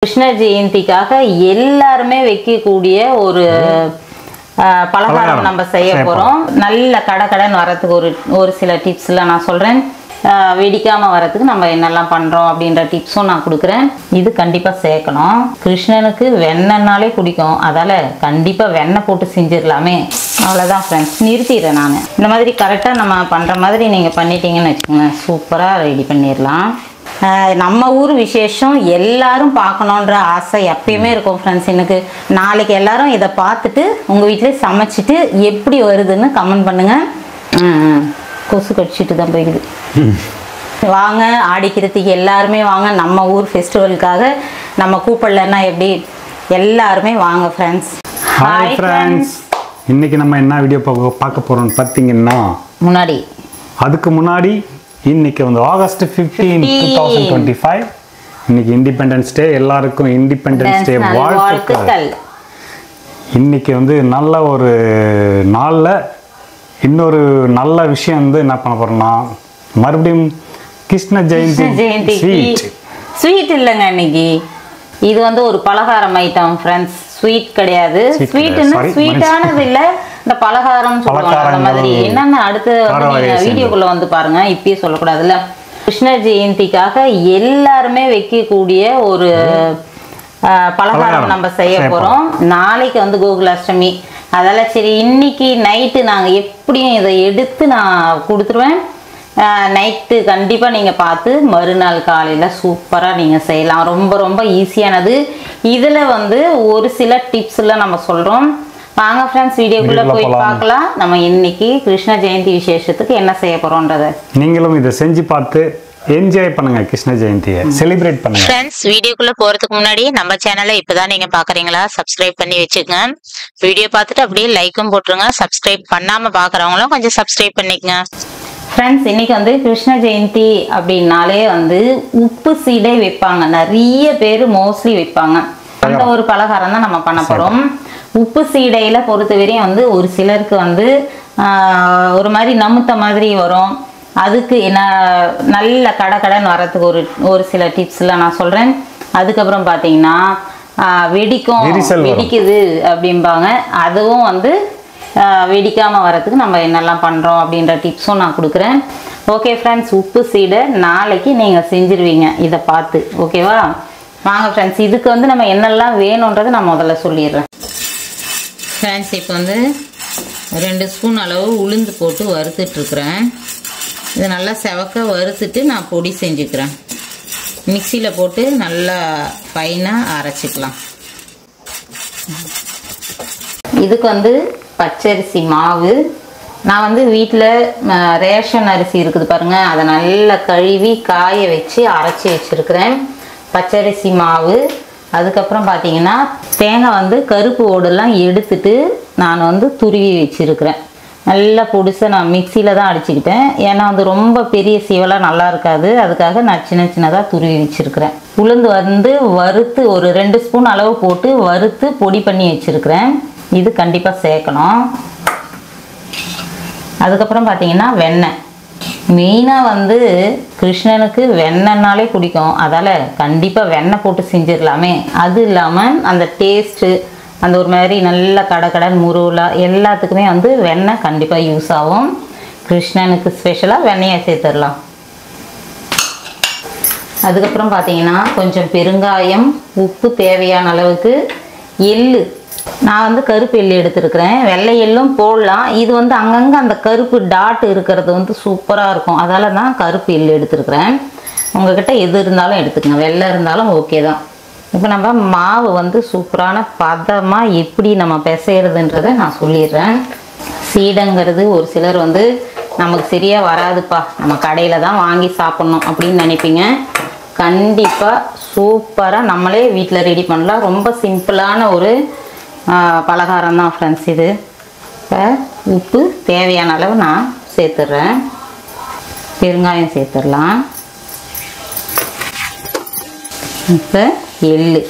கிருஷ்ண ஜெயந்திக்காக எல்லாருமே வைக்கக்கூடிய ஒரு பலகாரம் நம்ம செய்ய போறோம். நல்ல கடகடன் வரதுக்கு ஒரு சில டிப்ஸ்லாம் நான் சொல்றேன். வெடிக்காம வரதுக்கு நம்ம என்னெல்லாம் பண்றோம் அப்படின்ற டிப்ஸும் நான் கொடுக்குறேன். இது கண்டிப்பா சேர்க்கணும். கிருஷ்ணனுக்கு வெண்ணெய்னாலே பிடிக்கும், அதால கண்டிப்பா வெண்ணெய் போட்டு செஞ்சிடலாமே. அவ்வளோதான் ஃப்ரெண்ட்ஸ், நிறுத்திடுறேன் நான். இந்த மாதிரி கரெக்டாக நம்ம பண்ற மாதிரி நீங்க பண்ணிட்டீங்கன்னு வச்சுக்கோங்க, சூப்பரா ரெடி பண்ணிடலாம். நம்ம ஊர் விசேஷம் எல்லாரும் பார்க்கணுன்ற ஆசை எப்பயுமே இருக்கும் ஃப்ரெண்ட்ஸ். எனக்கு நாளைக்கு எல்லாரும் இதை பார்த்துட்டு உங்கள் வீட்டிலே சமைச்சிட்டு எப்படி வருதுன்னு கமெண்ட் பண்ணுங்க. கொசு கடிச்சிட்டு தான் போயிடுது. வாங்க, ஆடிக்கிறதுக்கு எல்லாருமே வாங்க. நம்ம ஊர் ஃபெஸ்டிவலுக்காக நம்ம கூப்பிடலன்னா எப்படி, எல்லாருமே வாங்க ஃப்ரெண்ட்ஸ். ஹாய் ஃப்ரெண்ட்ஸ், இன்னைக்கு நம்ம என்ன வீடியோ பார்க்க போறோம்னு பார்த்தீங்கன்னா, அதுக்கு முன்னாடி இன்னைக்கு வந்து ஆகஸ்ட் 15, 2025 இன்னைக்கு இண்டிபெண்டன்ஸ் டே. எல்லாருக்கும் இண்டிபெண்டன்ஸ் டே வாழ்த்துக்கள். இன்னைக்கு வந்து நல்ல ஒரு நாளில் இன்னொரு நல்ல விஷயம் வந்து என்ன பண்ண போறோம்னா, மறுபடியும் கிருஷ்ண ஜெயந்தி ஸ்வீட் இல்லைங்க. இன்னைக்கு இது வந்து ஒரு பலகாரம் ஐட்டம் ஃப்ரெண்ட்ஸ், ஸ்வீட் கிடையாது. ஸ்வீட்டானது இல்லை, இந்த பலகாரம் சொல்லுவாங்க அந்த மாதிரி. என்னென்ன அடுத்து வீடியோக்குள்ள வந்து பாருங்க, இப்பயே சொல்லக்கூடாதுல்ல. கிருஷ்ண ஜெயந்திக்காக எல்லாருமே வைக்கக்கூடிய ஒரு பலகாரம் நம்ம செய்ய போறோம். நாளைக்கு வந்து கோகுலாஷ்டமி, அதால சரி இன்னைக்கு நைட்டு நாங்கள் எப்படியும் இதை எடுத்து நான் கொடுத்துருவேன். நைட்டு கண்டிப்பாக நீங்கள் பார்த்து மறுநாள் காலையில் சூப்பராக நீங்கள் செய்யலாம். ரொம்ப ரொம்ப ஈஸியானது. இதில் வந்து ஒரு சில டிப்ஸ்லாம் நம்ம சொல்கிறோம். வாங்க ஃப்ரெண்ட்ஸ், வீடியோக்குள்ளே போய் பார்க்கலாம். நம்ம இன்னைக்கு கிருஷ்ண ஜெயந்தி விசேஷத்துக்கு என்ன செய்ய போகிறோன்றத நீங்களும் இதை செஞ்சு பார்த்து என்ஜாய் பண்ணுங்க, கிருஷ்ண ஜெயந்தியை செலிப்ரேட் பண்ணுங்க. ஃப்ரெண்ட்ஸ், வீடியோக்குள்ள போறதுக்கு முன்னாடி நம்ம சேனலை இப்பதான் நீங்க பாக்குறீங்களா, சப்ஸ்கிரைப் பண்ணி வச்சுக்கங்க. வீடியோ பார்த்துட்டு அப்படியே லைக்கும் போட்டுருங்க. சப்ஸ்கிரைப் பண்ணாம பாக்குறவங்களும் கொஞ்சம் சப்ஸ்கிரைப் பண்ணிக்கங்க. ஃப்ரெண்ட்ஸ், இன்னைக்கு வந்து கிருஷ்ண ஜெயந்தி அப்படின்னாலே வந்து உப்பு சீடை வைப்பாங்க. நிறைய பேர் மோஸ்ட்லி வைப்பாங்க. அந்த ஒரு பலகாரம் தான் நம்ம பண்ண போறோம். உப்பு சீடையில பொறுத்தவரையும் வந்து ஒரு சிலருக்கு வந்து ஒரு மாதிரி நமுத்த மாதிரி வரும். அதுக்கு என்ன நல்ல கடகடன் வரத்துக்கு ஒரு சில டிப்ஸ்லாம் நான் சொல்றேன். அதுக்கப்புறம் பார்த்தீங்கன்னா வெடிக்குது அப்படிம்பாங்க. அதுவும் வந்து வெடிக்காம வரத்துக்கு நம்ம என்னெல்லாம் பண்றோம் அப்படின்ற டிப்ஸும் நான் கொடுக்குறேன். ஓகே ஃப்ரெண்ட்ஸ், உப்பு சீடை நாளைக்கு நீங்க செஞ்சிருவீங்க இதை பார்த்து. ஓகேவா? வாங்க ஃப்ரெண்ட்ஸ், இதுக்கு வந்து நம்ம என்னெல்லாம் வேணுன்றதை நான் முதல்ல சொல்லிடுறேன். ஃப்ரெண்ட்ஸ், இப்போ வந்து 2 ஸ்பூன் அளவு உளுந்து போட்டு வறுத்துட்ருக்குறேன். இது நல்லா செவக்க வறுத்துட்டு நான் பொடி செஞ்சுக்கிறேன். மிக்சியில் போட்டு நல்லா ஃபைனாக அரைச்சிக்கலாம். இதுக்கு வந்து பச்சரிசி மாவு. நான் வந்து வீட்டில் ரேஷன் அரிசி இருக்குது பாருங்கள், அதை நல்லா கழுவி காய வச்சு அரைச்சி வச்சுருக்கிறேன். பச்சரிசி மாவு. அதுக்கப்புறம் பார்த்தீங்கன்னா தேங்காய் வந்து கருப்பு ஓடெல்லாம் எடுத்துட்டு நான் வந்து துருவி வச்சுருக்கிறேன். நல்லா பொடிசை நான் மிக்சியில் தான் அடிச்சுக்கிட்டேன். ஏன்னா வந்து ரொம்ப பெரிய சீவலாக நல்லா இருக்காது, அதுக்காக நான் சின்ன சின்னதாக துருவி வச்சுருக்கிறேன். உளுந்து வந்து வறுத்து ஒரு 2 ஸ்பூன் அளவு போட்டு வறுத்து பொடி பண்ணி வச்சுருக்கிறேன். இது கண்டிப்பாக சேர்க்கணும். அதுக்கப்புறம் பார்த்தீங்கன்னா வெண்ணெய். மெயினாக வந்து கிருஷ்ணனுக்கு வெண்ணெய்னாலே பிடிக்கும், அதால் கண்டிப்பாக வெண்ணெய் போட்டு செஞ்சிடலாமே. அது இல்லாமல் அந்த டேஸ்ட்டு, அந்த ஒரு மாதிரி நல்ல கடகடன் முருவலா எல்லாத்துக்குமே வந்து வெண்ணெய் கண்டிப்பாக யூஸ் ஆகும். கிருஷ்ணனுக்கு ஸ்பெஷலாக வெண்ணெயை சேர்த்துடலாம். அதுக்கப்புறம் பார்த்தீங்கன்னா கொஞ்சம் பெருங்காயம், உப்பு தேவையான அளவுக்கு, எள்ளு. நான் வந்து கருப்பு எள்ளு எடுத்துருக்கிறேன். வெள்ளை எள்ளும் போடலாம். இது வந்து அங்கங்கே அந்த கருப்பு டாட் இருக்கிறது வந்து சூப்பராக இருக்கும், அதால தான் கருப்பு எள்ளு எடுத்துருக்கிறேன். உங்ககிட்ட எது இருந்தாலும் எடுத்துக்கங்க, வெள்ளை இருந்தாலும் ஓகே தான். இப்போ நம்ம மாவு வந்து சூப்பரான பதமாக எப்படி நம்ம பிசைறதுன்றதை நான் சொல்லிடுறேன். சீடைங்கிறது ஒரு சிலர் வந்து நமக்கு சரியாக வராதுப்பா, நம்ம கடையில் தான் வாங்கி சாப்பிட்ணும் அப்படின்னு நினைப்பீங்க. கண்டிப்பாக சூப்பராக நம்மளே வீட்டில் ரெடி பண்ணலாம். ரொம்ப சிம்பிளான ஒரு பலகாரம் தான் ஃப்ரெண்ட்ஸ் இது. இப்போ உப்பு தேவையான அளவு நான் சேர்த்துட்றேன். பெருங்காயம் சேர்த்துடலாம். இப்போ எள்ளு.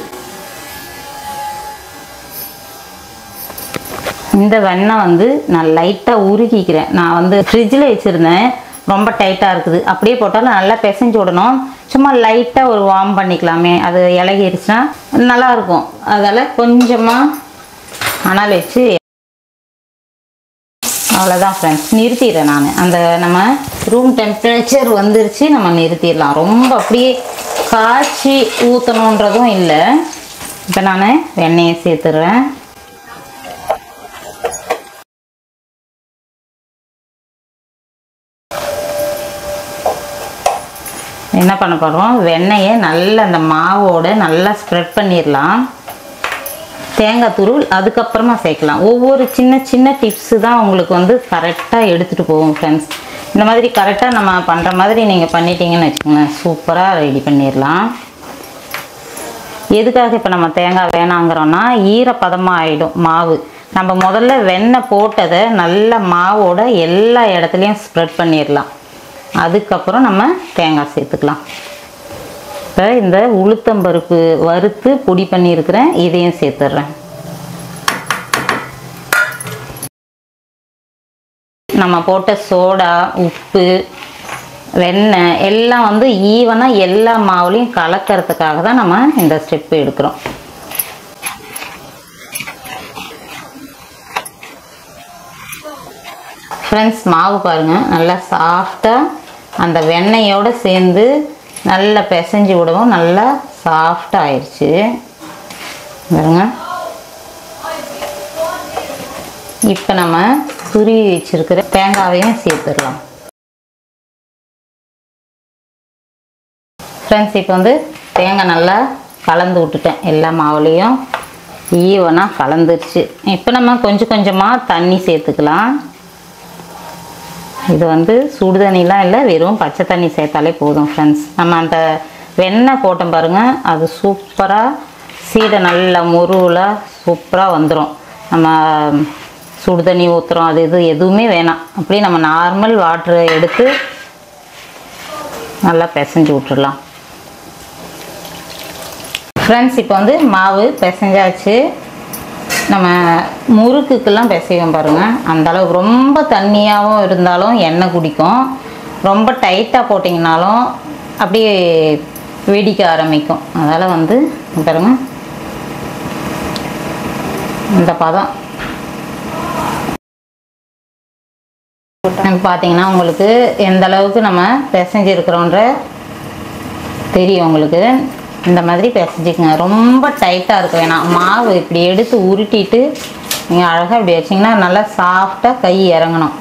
இந்த வெண்ணெய் வந்து நான் லைட்டாக உருக்கிக்கிறேன். நான் வந்து ஃப்ரிட்ஜில் வச்சுருந்தேன், ரொம்ப டைட்டாக இருக்குது. அப்படியே போட்டாலும் நல்லா பிசைஞ்சு விடணும். சும்மா லைட்டாக ஒரு வார்ம் பண்ணிக்கலாமே, அது இலகிடுச்சுன்னா நல்லாயிருக்கும். அதால் கொஞ்சமாக அனல் வச்சு அவ்வளோதான் ஃப்ரெண்ட்ஸ், நிறுத்திடுறேன் நான். அந்த நம்ம ரூம் டெம்பரேச்சர் வந்துருச்சு, நம்ம நிறுத்திடலாம். ரொம்ப அப்படியே காய்ச்சி ஊற்றணுன்றதும் இல்லை. இப்போ நான் வெண்ணெயை சேர்த்துடுறேன். என்ன பண்ண போகிறோம், வெண்ணெயை நல்லா அந்த மாவோட நல்லா ஸ்ப்ரெட் பண்ணிடலாம். தேங்காய் துருள் அதுக்கப்புறமா சேர்க்கலாம். ஒவ்வொரு சின்ன சின்ன டிப்ஸு தான் உங்களுக்கு வந்து கரெக்டாக எடுத்துகிட்டு போகும் ஃப்ரெண்ட்ஸ். இந்த மாதிரி கரெக்டாக நம்ம பண்ணுற மாதிரி நீங்கள் பண்ணிட்டீங்கன்னு வச்சுக்கோங்க, சூப்பராக ரெடி பண்ணிடலாம். எதுக்காக இப்போ நம்ம தேங்காய் வேணாங்கிறோன்னா, ஈரப்பதமாக ஆகிடும் மாவு. நம்ம முதல்ல வெண்ணெய் போட்டதை நல்லா மாவோட எல்லா இடத்துலையும் ஸ்ப்ரெட் பண்ணிடலாம். அதுக்கப்புறம் நம்ம தேங்காய் சேர்த்துக்கலாம். இப்போ இந்த உளுத்தம்பருப்பு வறுத்து பொடி பண்ணியிருக்கிறேன், இதையும் சேர்த்துட்றேன். நம்ம போட்ட சோடா, உப்பு, வெண்ணெய் எல்லாம் வந்து ஈவனாக எல்லா மாவுலையும் கலக்கிறதுக்காக தான் நம்ம இந்த ஸ்டெப்பு எடுக்கிறோம். ஃப்ரெண்ட்ஸ், மாவு பாருங்கள் நல்லா சாஃப்டாக அந்த வெண்ணெயோடு சேர்ந்து நல்லா பிசைஞ்சு விடவும் நல்லா சாஃப்டாக ஆயிடுச்சு பாருங்க. இப்போ நம்ம துருவி வச்சிருக்கிற தேங்காவையும் சேர்த்துடலாம். ஃப்ரெண்ட்ஸ், இப்போ வந்து தேங்காய் நல்லா கலந்து விட்டுட்டேன், எல்லா மாவுலேயும் ஈவனாக கலந்துருச்சு. இப்போ நம்ம கொஞ்சம் கொஞ்சமாக தண்ணி சேர்த்துக்கலாம். இது வந்து சுடு தண்ணிலாம் இல்லை, வெறும் பச்சை தண்ணி சேர்த்தாலே போதும் ஃப்ரெண்ட்ஸ். நம்ம அந்த வெண்ணெய் போட்டோம் பாருங்கள், அது சூப்பராக சீடை நல்லா முருவலாக சூப்பராக வந்துடும். நம்ம சுடு தண்ணி ஊற்றுறோம் அது இது எதுவுமே வேணாம், அப்படியே நம்ம நார்மல் வாட்டரை எடுத்து நல்லா பிசைஞ்சு விட்டுடலாம். ஃப்ரெண்ட்ஸ், இப்போ வந்து மாவு பிசைஞ்சாச்சு. நம்ம முறுக்குக்கெல்லாம் பிசைவோம் பாருங்கள், அந்தளவுக்கு ரொம்ப தண்ணியாகவும் இருந்தாலும் எண்ணெய் குடிக்கும், ரொம்ப டைட்டாக போட்டிங்கனாலும் அப்படியே வெடிக்க ஆரம்பிக்கும். அதனால் வந்து பாருங்க இந்த பதம் பார்த்தீங்கன்னா உங்களுக்கு எந்த அளவுக்கு நம்ம பிசைஞ்சிருக்கிறோன்ற தெரியும் உங்களுக்கு. இந்த மாதிரி பிசைஞ்சிக்கங்க, ரொம்ப டைட்டாக இருக்க வேணாம். மாவு இப்படி எடுத்து உருட்டிட்டு நீங்கள் அழகாக இப்படி வச்சிங்கன்னா நல்லா சாஃப்டாக கை இறங்கணும்.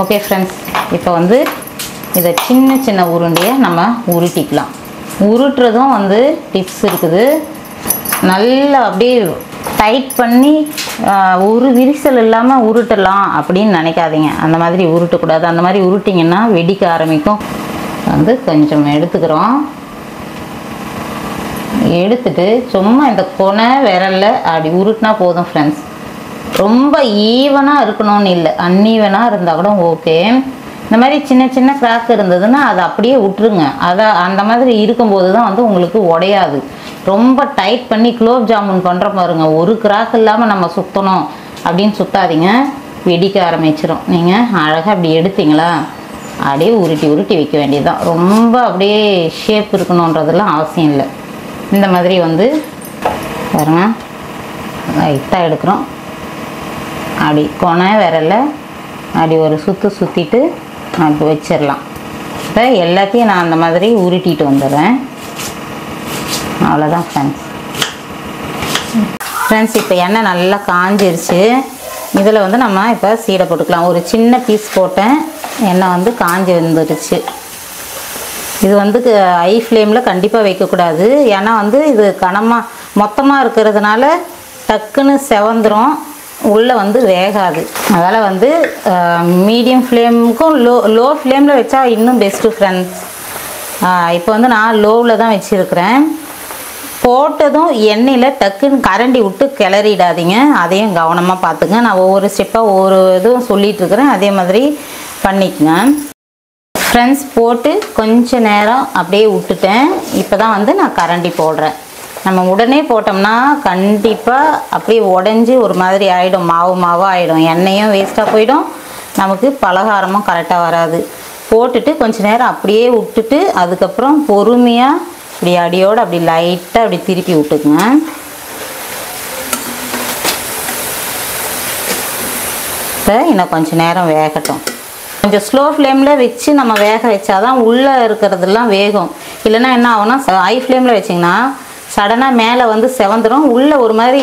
ஓகே ஃப்ரெண்ட்ஸ், இப்போ வந்து இதை சின்ன சின்ன உருண்டையை நம்ம உருட்டிக்கலாம். உருட்டுறதும் வந்து டிப்ஸ் இருக்குது. நல்லா அப்படியே டைட் பண்ணி ஒரு விரிசல் இல்லாமல் உருட்டலாம் அப்படின்னு நினைக்காதீங்க. அந்த மாதிரி உருட்டக்கூடாது. அந்த மாதிரி உருட்டிங்கன்னா வெடிக்க ஆரம்பிக்கும். வந்து கொஞ்சம் எடுத்துக்கிறோம். எடுத்துட்டு சும்மா இந்த கொனை விரல்ல அப்படி உருட்டினா போதும் ஃப்ரெண்ட்ஸ். ரொம்ப ஈவனாக இருக்கணும்னு இல்லை, அன்ஈவனாக இருந்தால் கூட ஓகே. இந்த மாதிரி சின்ன சின்ன கிராக் இருந்ததுன்னா அதை அப்படியே விட்டுருங்க. அதை அந்த மாதிரி இருக்கும்போது தான் வந்து உங்களுக்கு உடையாது. ரொம்ப டைட் பண்ணி குலோப் ஜாமுன் பண்ணுற பாருங்க, ஒரு கிராக் இல்லாமல் நம்ம சுற்றணும் அப்படின்னு சுற்றாதீங்க, வெடிக்க ஆரம்பிச்சிடும். நீங்கள் அழகாக அப்படி எடுத்தீங்களா அப்படியே உருட்டி உருட்டி வைக்க வேண்டியதுதான். ரொம்ப அப்படியே ஷேப் இருக்கணுன்றதெல்லாம் அவசியம் இல்லை. இந்த மாதிரி வந்து பாருங்க லைட்டாக எடுக்கிறோம். அப்படி கொனை விரல அப்படி ஒரு சுற்று சுற்றிட்டு அப்படி வச்சிடலாம். இப்போ எல்லாத்தையும் நான் அந்த மாதிரி உருட்டிட்டு வந்துடுறேன். அவ்வளோதான் ஃப்ரெண்ட்ஸ். இப்போ எண்ணெய் நல்லா காஞ்சிருச்சு. இதில் வந்து நம்ம இப்போ சீடை போட்டுக்கலாம். ஒரு சின்ன பீஸ் போட்டேன், எண்ணெய் வந்து காஞ்சி வந்துடுச்சு. இது வந்து ஹை ஃப்ளேமில் கண்டிப்பாக வைக்கக்கூடாது. ஏன்னா வந்து இது கனமாக மொத்தமாக இருக்கிறதுனால டக்குன்னு செவந்துடும், உள்ளே வந்து வேகாது. அதனால் வந்து மீடியம் ஃப்ளேமுக்கும் லோ ஃப்ளேமில் வச்சா இன்னும் பெஸ்ட்டு ஃப்ரெண்ட்ஸ். இப்போ வந்து நான் லோவில் தான் வச்சுருக்கிறேன். போட்டதும் எண்ணெயில் டக்குன்னு கரண்டி விட்டு கிளறிடாதீங்க, அதையும் கவனமாக பார்த்துங்க. நான் ஒவ்வொரு ஸ்டெப்பாக ஒவ்வொரு இதுவும் சொல்லிகிட்ருக்கிறேன், அதே மாதிரி பண்ணிக்கங்க ஃப்ரெண்ட்ஸ். போட்டு கொஞ்ச நேரம் அப்படியே விட்டுட்டேன். இப்போ தான் வந்து நான் கரண்டி போடுறேன். நம்ம உடனே போட்டோம்னா கண்டிப்பாக அப்படியே உடஞ்சி ஒரு மாதிரி ஆகிடும், மாவு மாவாக ஆகிடும், எண்ணெயும் வேஸ்ட்டாக போயிடும், நமக்கு பலகாரமும் கரெக்டாக வராது. போட்டுட்டு கொஞ்ச நேரம் அப்படியே விட்டுட்டு அதுக்கப்புறம் பொறுமையாக இப்படி அடியோடு அப்படி லைட்டாக அப்படி திருப்பி விட்டுக்குங்க. இப்போ இன்னும் கொஞ்சம் நேரம் வேகட்டும். கொஞ்சம் ஸ்லோ ஃப்ளேமில் வச்சு நம்ம வேக வச்சாதான் உள்ளே இருக்கிறதெல்லாம் வேகும். இல்லைன்னா என்ன ஆகும்னா ஹை ஃப்ளேமில் வச்சிங்கன்னா சடனாக மேலே வந்து செவந்துடும், உள்ளே ஒரு மாதிரி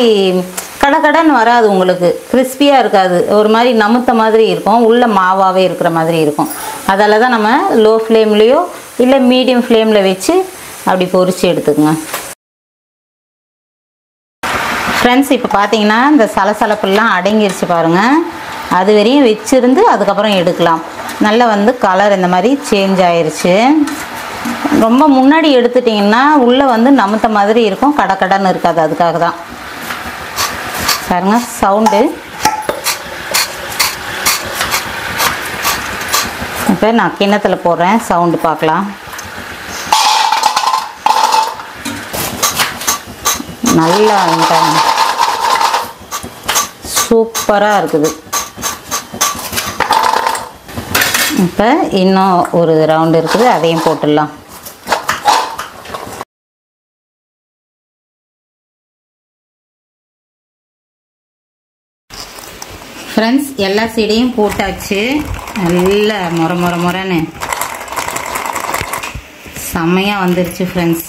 கடன்னு வராது, உங்களுக்கு கிறிஸ்பியாக இருக்காது, ஒரு மாதிரி நமுத்த மாதிரி இருக்கும், உள்ளே மாவாகவே இருக்கிற மாதிரி இருக்கும். அதால் தான் நம்ம லோ ஃப்ளேம்லேயோ இல்லை மீடியம் ஃப்ளேமில் வச்சு அப்படி பொரிச்சு எடுத்துக்கோங்க. ஃப்ரெண்ட்ஸ் இப்போ பார்த்தீங்கன்னா இந்த சலசலப்பெல்லாம் அடங்கிருச்சு பாருங்கள். அது வரையும் வச்சுருந்து அதுக்கப்புறம் எடுக்கலாம். நல்லா வந்து கலர் இந்த மாதிரி சேஞ்ச் ஆயிடுச்சு. ரொம்ப முன்னாடி எடுத்துட்டிங்கன்னா உள்ளே வந்து நமுத்த மாதிரி இருக்கும், கடன்னு இருக்காது. அதுக்காக தான் பாருங்க சவுண்டு. இப்போ நான் கிண்ணத்தில் போடுறேன், சவுண்டு பார்க்கலாம். நல்லா சூப்பராக இருக்குது. இப்போ இன்னும் ஒரு ரவுண்டு இருக்குது, அதையும் போட்டுடலாம். ஃப்ரெண்ட்ஸ் எல்லா சைடையும் போட்டாச்சு. நல்ல முறைன்னு செம்மையாக வந்துருச்சு ஃப்ரெண்ட்ஸ்.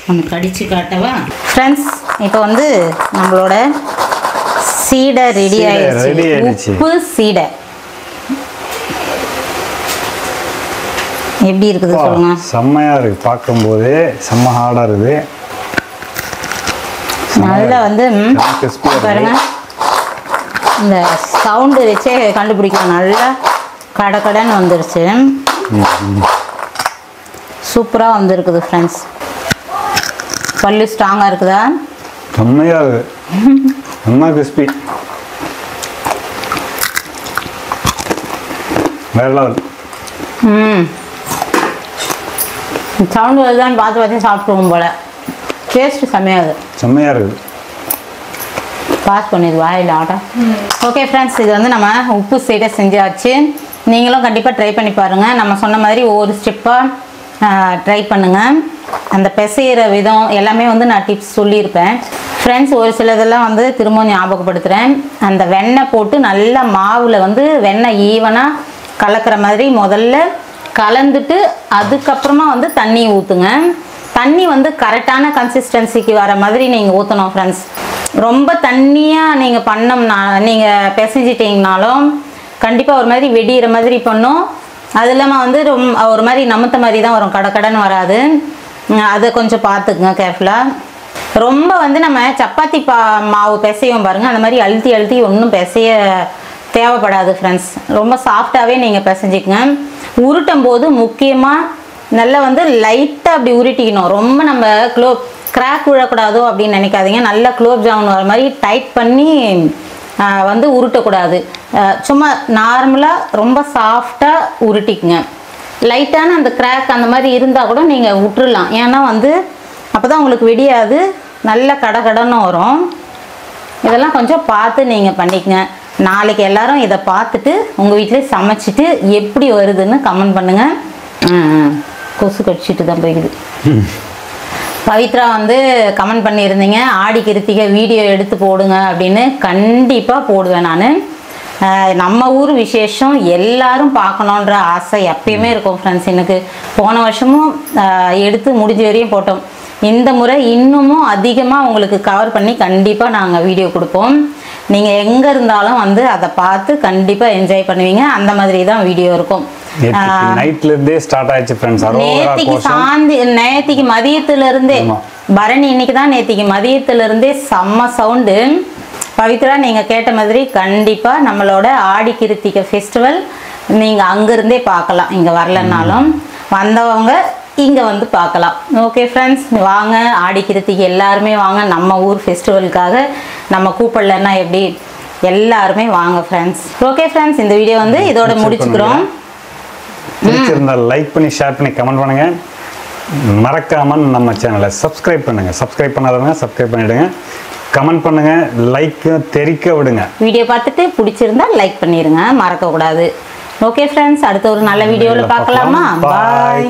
ஒன்று கடிச்சு காட்டவா ஃப்ரெண்ட்ஸ்? இப்போ வந்து நம்மளோட சீடை ரெடி ஆயிடுச்சு. உப்பு சீடை எப்படி இருக்குது சொல்லுங்க? செம்மையா இருக்கு, பார்க்கும்போது செம்ம ஹார்டா இருக்குது. நல்லா வந்து பாருங்க, இந்த சவுண்டு வச்சே கண்டுபிடிக்கலாம். நல்லா கடன்னு வந்துருச்சு, சூப்பராக வந்துருக்குது ஃப்ரெண்ட்ஸ். பல்லு ஸ்ட்ராங்காக இருக்குதா? செம்மையா இருக்குது, செம்ம கிறிஸ்பி, வேற லெவல். சவுண்டு வருதான்னு பார்த்து சாப்பிடுவோம் போல. டேஸ்ட்டு செம்மையாது, செம்மையாக இருக்குது. பாஸ் பண்ணிடு வாயில் ஆட்டா. ஓகே ஃப்ரெண்ட்ஸ், இது வந்து நம்ம உப்பு சீடை செஞ்சாச்சு. நீங்களும் கண்டிப்பாக ட்ரை பண்ணி பாருங்கள். நம்ம சொன்ன மாதிரி ஒவ்வொரு ஸ்டெப்பாக ட்ரை பண்ணுங்கள். அந்த பிசைகிற விதம் எல்லாமே வந்து நான் டிப்ஸ் சொல்லியிருப்பேன் ஃப்ரெண்ட்ஸ். ஒரு சிலதெல்லாம் வந்து திரும்ப ஞாபகப்படுத்துகிறேன். அந்த வெண்ணெய் போட்டு நல்லா மாவில் வந்து வெண்ணெய் ஈவனாக கலக்கிற மாதிரி முதல்ல கலந்துட்டு அதுக்கப்புறமா வந்து தண்ணி ஊற்றுங்க. தண்ணி வந்து கரெக்டான கன்சிஸ்டன்சிக்கு வர மாதிரி நீங்கள் ஊற்றணும் ஃப்ரெண்ட்ஸ். ரொம்ப தண்ணியாக நீங்கள் பண்ணோம்னா நீங்கள் பிசைஞ்சிட்டிங்கனாலும் கண்டிப்பாக ஒரு மாதிரி வெடிகிற மாதிரி பண்ணும். அது இல்லாமல் வந்து ஒரு மாதிரி நமுத்த மாதிரி தான் வரும், கடன்னு வராது. அதை கொஞ்சம் பார்த்துக்குங்க கேர்ஃபுல்லாக. ரொம்ப வந்து நம்ம சப்பாத்தி மாவு பிசையும் பாருங்கள், அந்த மாதிரி அழுத்தி ஒன்றும் பிசைய தேவைப்படாது ஃப்ரெண்ட்ஸ். ரொம்ப சாஃப்டாகவே நீங்கள் பிசைஞ்சிக்கங்க. உருட்டும் போது முக்கியமாக நல்லா வந்து லைட்டாக அப்படி உருட்டிக்கணும். ரொம்ப நம்ம கிராக் விழக்கூடாதோ அப்படின்னு நினைக்காதீங்க. நல்லா குலோப் ஜாமுன் வர மாதிரி டைட் பண்ணி வந்து உருட்டக்கூடாது. சும்மா நார்மலாக ரொம்ப சாஃப்டாக உருட்டிக்குங்க. லைட்டான அந்த கிராக் அந்த மாதிரி இருந்தால் கூட நீங்கள் விட்டுறலாம். ஏன்னா வந்து அப்போ தான் உங்களுக்கு வெடியாது, நல்ல கடன்னு வரும். இதெல்லாம் கொஞ்சம் பார்த்து நீங்கள் பண்ணிக்கங்க. நாளைக்கு எல்லாரும் இதை பார்த்துட்டு உங்கள் வீட்டிலே சமைச்சிட்டு எப்படி வருதுன்னு கமெண்ட் பண்ணுங்கள். கொசு கடிச்சிட்டு தான் போய்க்குது. பவித்ரா வந்து கமெண்ட் பண்ணியிருந்தீங்க, ஆடி கிருத்திகை வீடியோ எடுத்து போடுங்க அப்படின்னு. கண்டிப்பாக போடுவேன் நான். நம்ம ஊர் விசேஷம் எல்லாரும் பார்க்கணுன்ற ஆசை எப்பயுமே இருக்கும் ஃப்ரெண்ட்ஸ். எனக்கு போன வருஷமும் எடுத்து முடிஞ்ச வரையும் போட்டோம். இந்த முறை இன்னமும் அதிகமாக உங்களுக்கு கவர் பண்ணி கண்டிப்பாக நாங்கள் வீடியோ கொடுப்போம். நீங்கள் எங்கே இருந்தாலும் வந்து அதை பார்த்து கண்டிப்பாக என்ஜாய் பண்ணுவீங்க. அந்த மாதிரி தான் வீடியோ இருக்கும். நேத்திக்கு மதியத்துல இருந்தே பரணி, இன்னைக்கு தான் நேத்திக்கு மதியத்துல இருந்தே செம்ம சவுண்டு. பவித்ரா நீங்க கேட்ட மாதிரி கண்டிப்பா நம்மளோட ஆடி கிருத்திகை ஃபெஸ்டிவல் நீங்க அங்கிருந்தே பார்க்கலாம். இங்க வரலன்னாலும் வந்தவங்க இங்க வந்து பார்க்கலாம். ஓகே ஃப்ரெண்ட்ஸ், வாங்க ஆடி கிருத்திகை எல்லாருமே வாங்க. நம்ம ஊர் ஃபெஸ்டிவலுக்காக நம்ம கூப்பிடலன்னா எப்படி, எல்லாருமே வாங்க ஃப்ரெண்ட்ஸ். ஓகே ஃப்ரெண்ட்ஸ், இந்த வீடியோ வந்து இதோட முடிச்சுக்கிறோம். பிடிச்சிருந்தால் லைக் பண்ணி ஷேர் பண்ணி கமெண்ட் பண்ணுங்க. மறக்காம நம்ம சேனலை சப்ஸ்கிரைப் பண்ணுங்க. சப்ஸ்கிரைப் பண்ணாதவங்க சப்ஸ்கிரைப் பண்ணிடுங்க. கமெண்ட் பண்ணுங்க, லைக் தெரிக்க விடுங்க. வீடியோ பார்த்துட்டு பிடிச்சிருந்தா லைக் பண்ணிடுங்க, மறக்க கூடாது. ஓகே ஃப்ரெண்ட்ஸ், அடுத்த ஒரு நல்ல வீடியோவில் பார்க்கலாமா? பாய்.